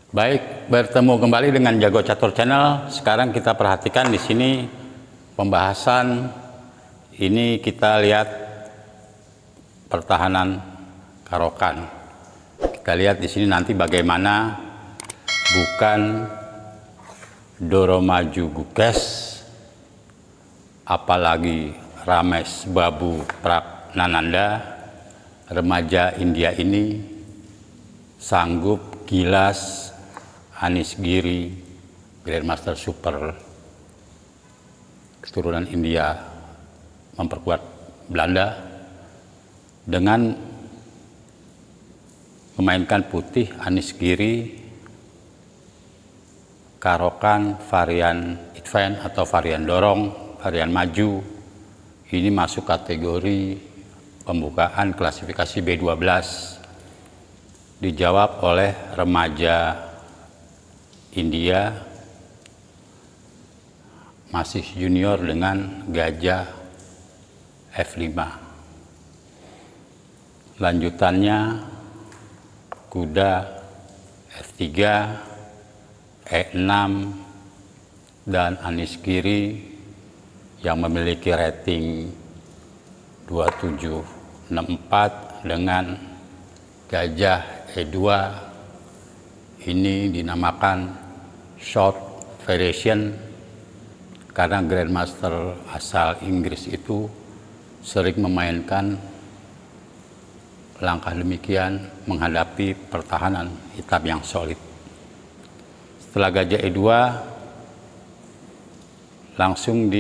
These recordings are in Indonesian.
Baik, bertemu kembali dengan Jago Catur Channel. Sekarang kita perhatikan di sini pembahasan ini, kita lihat pertahanan Karokan. Kita lihat di sini nanti bagaimana bukan Doromaju Gukes, apalagi Ramesh Babu Prabnananda, remaja India ini sanggup gilas Anish Giri, Grandmaster Super keturunan India, memperkuat Belanda dengan memainkan putih Anish Giri, Karokan varian advance atau varian dorong, varian maju. Ini masuk kategori pembukaan klasifikasi B12. Dijawab oleh remaja India, masih junior dengan gajah F5. Lanjutannya kuda F3, E6, dan Anish Giri yang memiliki rating 2764 dengan gajah E2. Ini dinamakan short variation karena Grandmaster asal Inggris itu sering memainkan langkah demikian menghadapi pertahanan hitam yang solid. Setelah gajah E2 langsung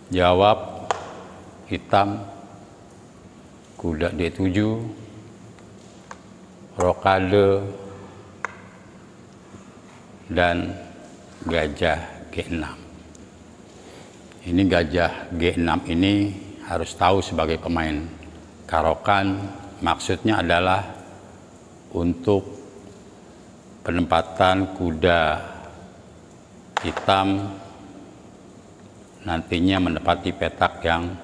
dijawab hitam kuda D7, rokade, dan gajah G6. Ini gajah G6 ini harus tahu sebagai pemain Karokan, maksudnya adalah untuk penempatan kuda hitam nantinya menepati petak yang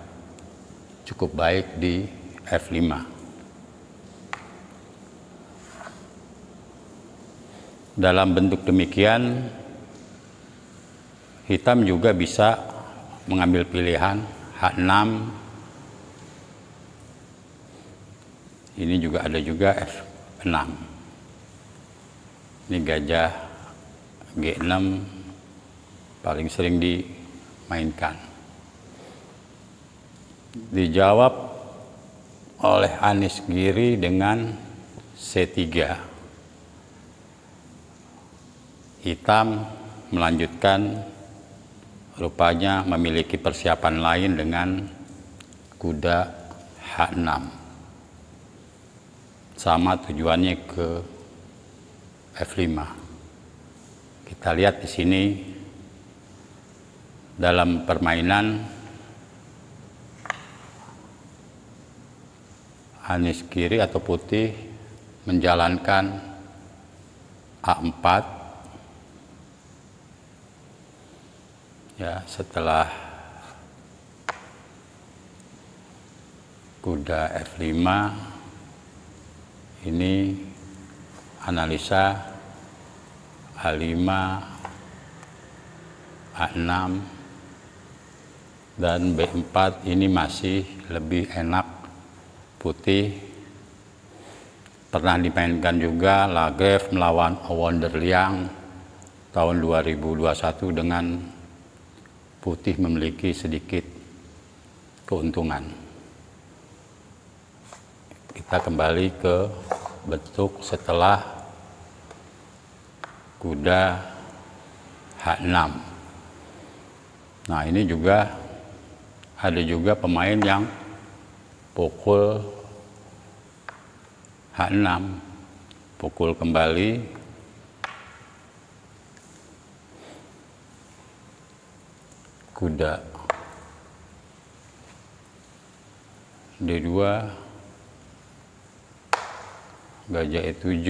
cukup baik di F5. Dalam bentuk demikian, hitam juga bisa mengambil pilihan H6. Ini juga ada juga F6. Ini gajah G6 paling sering dimainkan. Dijawab oleh Anish Giri dengan C3. Hitam melanjutkan, rupanya memiliki persiapan lain dengan kuda H6. Sama tujuannya ke F5. Kita lihat di sini dalam permainan Anish Giri atau putih menjalankan A4. Ya, setelah kuda F5 ini analisa A5, A6, dan B4. Ini masih lebih enak putih. Pernah dimainkan juga Lagrave melawan Wonder Liang tahun 2021 dengan putih memiliki sedikit keuntungan. Kita kembali ke bentuk setelah kuda H6. Nah, ini juga ada juga pemain yang pukul H6, pukul kembali, kuda D2, gajah E7,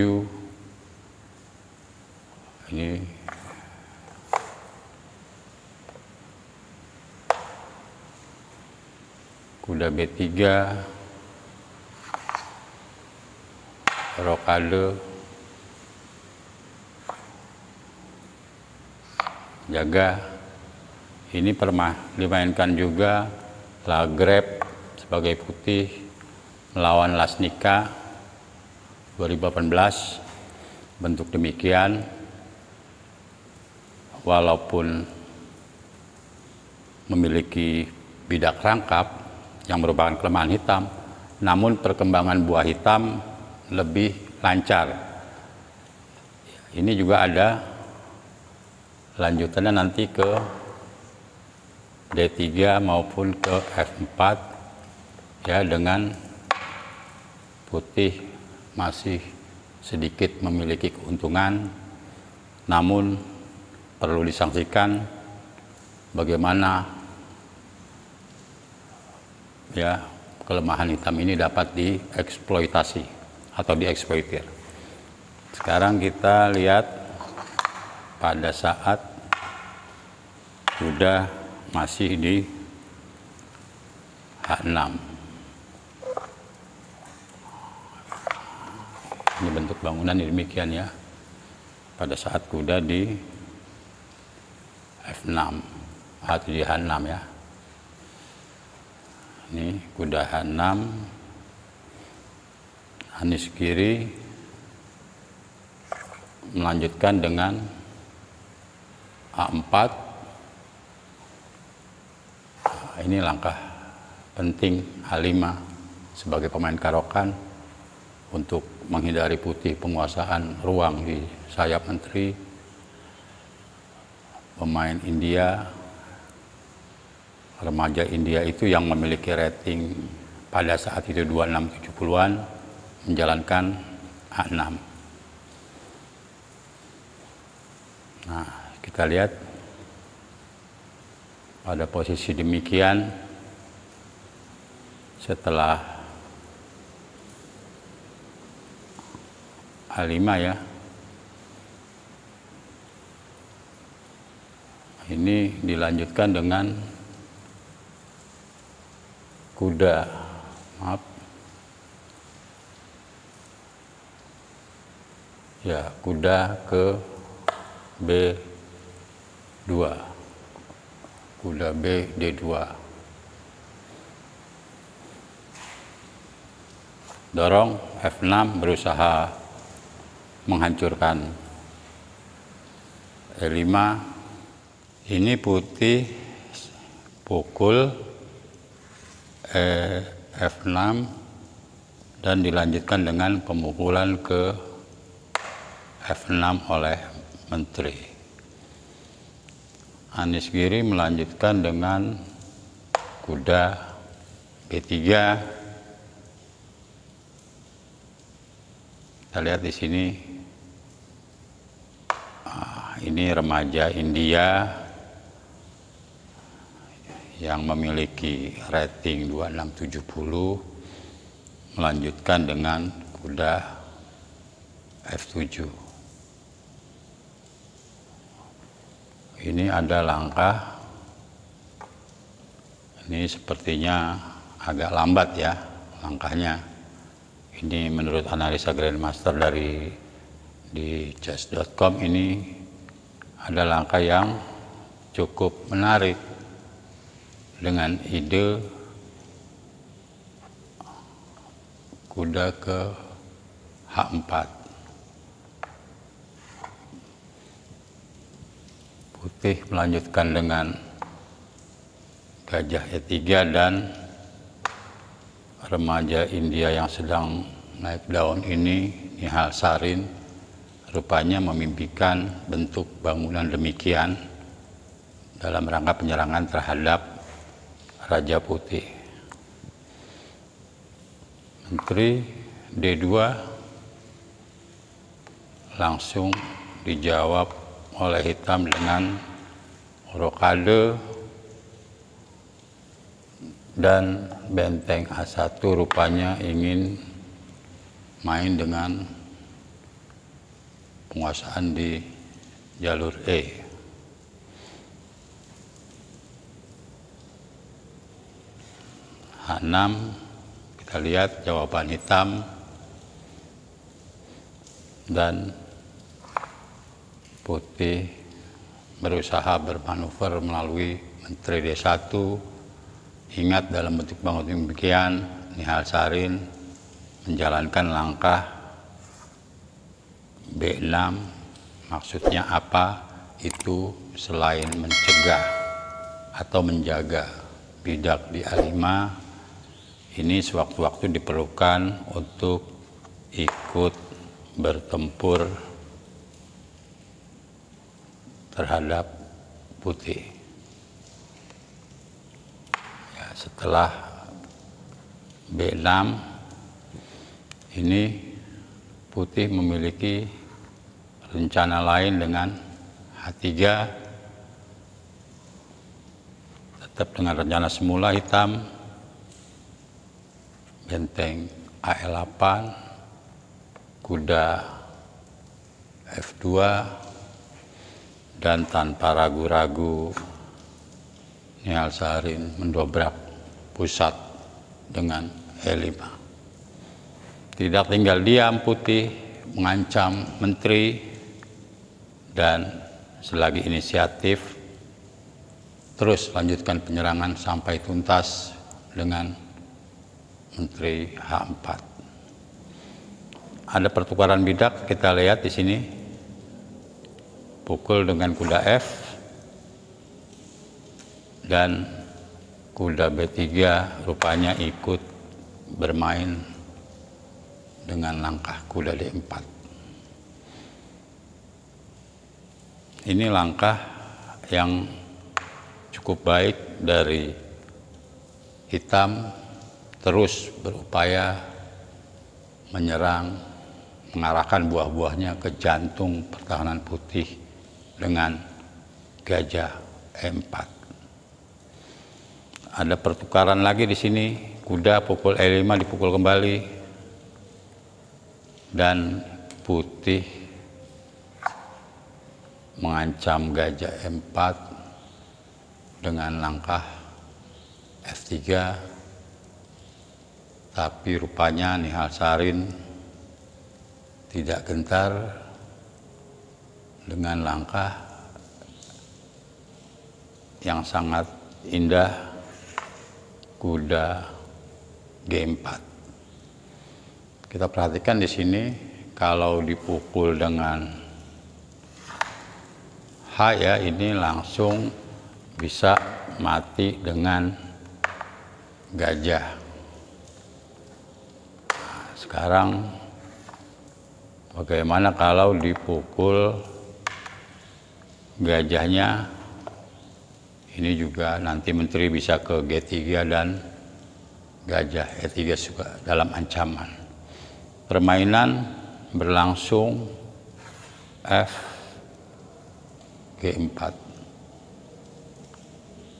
ini kuda B3, rokade, jaga. Ini pernah dimainkan juga Lagreb sebagai putih melawan Lasnica 2018. Bentuk demikian, walaupun memiliki bidak rangkap yang merupakan kelemahan hitam, namun perkembangan buah hitam lebih lancar. Ini juga ada lanjutannya nanti ke D3 maupun ke F4 ya, dengan putih masih sedikit memiliki keuntungan, namun perlu disangsikan bagaimana ya kelemahan hitam ini dapat dieksploitasi atau dieksploitir. Sekarang kita lihat pada saat sudah masih di H6. Ini bentuk bangunan demikian ya. Pada saat kuda di F6 atau di H6 ya. Ini kuda H6, Anies kiri melanjutkan dengan A4. Ini langkah penting A5 sebagai pemain karokan untuk menghindari putih penguasaan ruang di sayap menteri. Pemain India, remaja India itu yang memiliki rating pada saat itu 26-70-an menjalankan A6. Nah, kita lihat pada posisi demikian, setelah A5 ya, ini dilanjutkan dengan kuda, kuda ke B2, kuda B D2, dorong F6 berusaha menghancurkan E5. Ini putih pukul F6 dan dilanjutkan dengan pemukulan ke F6 oleh menteri. Anies Giri melanjutkan dengan kuda B3. Kita lihat di sini, ini remaja India yang memiliki rating 26-70 melanjutkan dengan kuda F7. Ini ada langkah, ini sepertinya agak lambat ya langkahnya. Ini menurut analisa Grandmaster di chess.com, ini ada langkah yang cukup menarik dengan ide kuda ke H4. Putih melanjutkan dengan gajah E3 dan remaja India yang sedang naik daun ini, Nihal Sarin, rupanya memimpikan bentuk bangunan demikian dalam rangka penyerangan terhadap Raja Putih. Menteri D2 langsung dijawab oleh hitam dengan rokade, dan benteng A1 rupanya ingin main dengan penguasaan di jalur E. H6, kita lihat jawaban hitam dan putih berusaha bermanuver melalui Menteri D1. Ingat, dalam bentuk bangun demikian, Nihal Sarin menjalankan langkah B6. Maksudnya apa? Itu selain mencegah atau menjaga bidak di A5, ini sewaktu-waktu diperlukan untuk ikut bertempur terhadap putih. Ya, setelah B6 ini putih memiliki rencana lain dengan H3, tetap dengan rencana semula hitam, benteng AL8, kuda F2, dan tanpa ragu-ragu Nihal Sarin mendobrak pusat dengan E5. Tidak tinggal diam putih, mengancam menteri, dan selagi inisiatif terus lanjutkan penyerangan sampai tuntas dengan menteri H4. Ada pertukaran bidak, kita lihat di sini. Pukul dengan kuda F dan kuda B3 rupanya ikut bermain dengan langkah kuda D4. Ini langkah yang cukup baik dari hitam, terus berupaya menyerang, mengarahkan buah-buahnya ke jantung pertahanan putih dengan gajah E4. Ada pertukaran lagi di sini, kuda pukul E5 dipukul kembali, dan putih mengancam gajah E4 dengan langkah F3, tapi rupanya Nihal Sarin tidak gentar dengan langkah yang sangat indah, kuda G4. Kita perhatikan di sini, kalau dipukul dengan H ya, ini langsung bisa mati dengan gajah. Nah, sekarang bagaimana kalau dipukul gajahnya? Ini juga nanti menteri bisa ke G3 dan gajah E3 juga dalam ancaman. Permainan berlangsung F G4.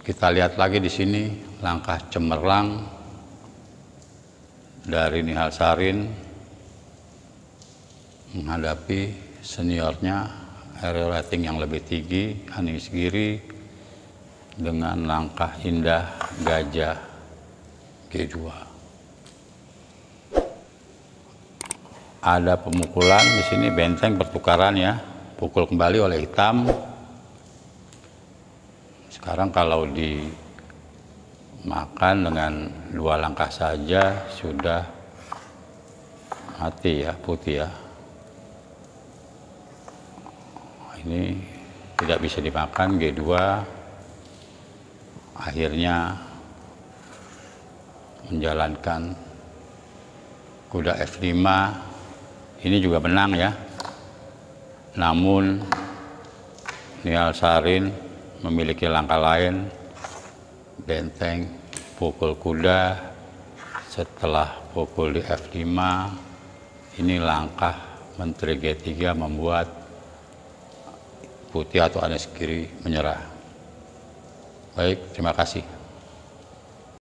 Kita lihat lagi di sini langkah cemerlang dari Nihal Sarin menghadapi seniornya, aerial rating yang lebih tinggi, Anies Giri, dengan langkah indah gajah G2. Ada pemukulan di sini, benteng pertukaran ya, pukul kembali oleh hitam. Sekarang kalau dimakan dengan 2 langkah saja sudah mati ya putih ya. Ini tidak bisa dimakan, G2. Akhirnya menjalankan kuda F5. Ini juga menang ya. Namun Nihal Sarin memiliki langkah lain, benteng pukul kuda. Setelah pukul di F5, ini langkah menteri G3 membuat putih atau Anies Giri menyerah. Baik, terima kasih.